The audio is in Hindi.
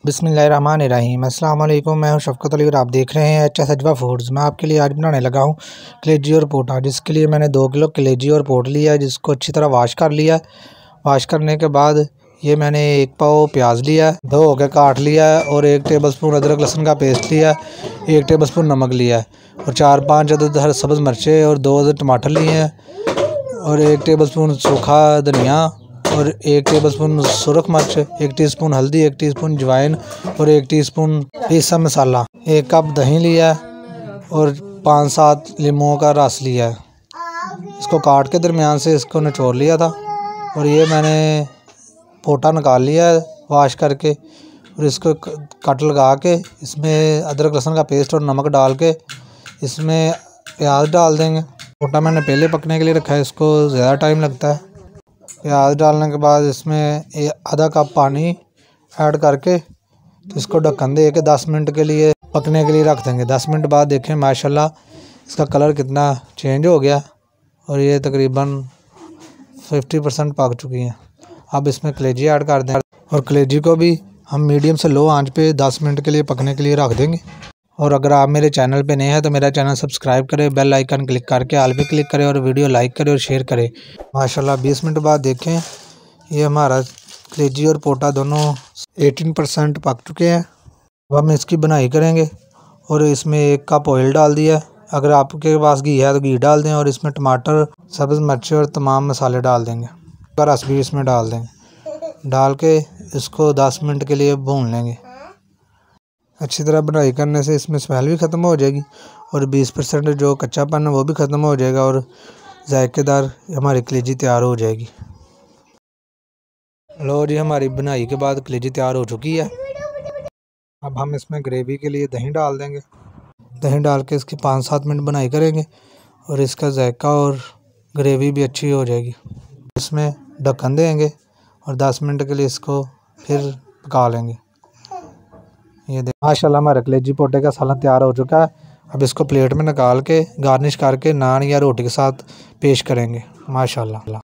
बिस्मिल्लाहिर्रहमानिर्रहीम। अस्सलाम वालेकुम। मैं हूं शफ़क़त अली और आप देख रहे हैं HS अजवा फूड्स। मैं आपके लिए आज बनाने लगा हूं कलेजी और पोटा, जिसके लिए मैंने 2 किलो कलेजी और पोट लिया है, जिसको अच्छी तरह वाश कर लिया। वाश करने के बाद ये मैंने 1 पाव प्याज लिया है, धो के काट लिया है, और 1 टेबलस्पून अदरक लहसुन का पेस्ट लिया है, 1 टेबलस्पून नमक लिया है, और 4-5 अदद हर सब्ज़ मिर्चें और 2 अदद टमाटर लिए हैं, और 1 टेबलस्पून सूखा धनिया, और 1 टेबलस्पून सुरख मिर्च, 1 टीस्पून हल्दी, 1 टीस्पून अजवाइन, और 1 टीस्पून पिसा मसाला, 1 कप दही लिया है, और 5-7 लीमू का रस लिया है। इसको काट के दरमियान से इसको निचोड़ लिया था, और ये मैंने पोटा निकाल लिया है वाश करके, और इसको कट लगा के इसमें अदरक लहसुन का पेस्ट और नमक डाल के इसमें प्याज डाल देंगे। पोटा मैंने पहले पकने के लिए रखा है, इसको ज़्यादा टाइम लगता है। प्याज डालने के बाद इसमें आधा कप पानी ऐड करके तो इसको ढक्कन दे के 10 मिनट के लिए पकने के लिए रख देंगे। 10 मिनट बाद देखें माशाल्लाह इसका कलर कितना चेंज हो गया, और ये तकरीबन 50% पक चुकी हैं। अब इसमें कलेजी ऐड कर दें, और कलेजी को भी हम मीडियम से लो आंच पे 10 मिनट के लिए पकने के लिए रख देंगे। और अगर आप मेरे चैनल पे नए हैं तो मेरा चैनल सब्सक्राइब करें, बेल आइकन क्लिक करके ऑल पे क्लिक करें, और वीडियो लाइक करें और शेयर करें। माशाल्लाह 20 मिनट बाद देखें ये हमारा कलेजी और पोटा दोनों 18% पक चुके हैं। अब हम इसकी बनाई करेंगे, और इसमें 1 कप ऑयल डाल दिया। अगर आपके पास घी है तो घी डाल दें, और इसमें टमाटर, सब्ज़ मिर्चें और तमाम मसाले डाल देंगे। रस भी इसमें डाल देंगे। डाल के इसको 10 मिनट के लिए भून लेंगे। अच्छी तरह बनाई करने से इसमें स्मेल भी ख़त्म हो जाएगी, और 20% जो कच्चापन है वो भी ख़त्म हो जाएगा, और जायकेदार हमारी कलेजी तैयार हो जाएगी। लो जी, हमारी बनाई के बाद कलेजी तैयार हो चुकी है। अब हम इसमें ग्रेवी के लिए दही डाल देंगे। दही डाल के इसकी 5-7 मिनट बनाई करेंगे, और इसका जायका और ग्रेवी भी अच्छी हो जाएगी। इसमें ढक्कन देंगे और 10 मिनट के लिए इसको फिर पका लेंगे। ये माशाल्लाह हमारा कलेजी पोटे का सालन तैयार हो चुका है। अब इसको प्लेट में निकाल के गार्निश करके नान या रोटी के साथ पेश करेंगे। माशाल्लाह।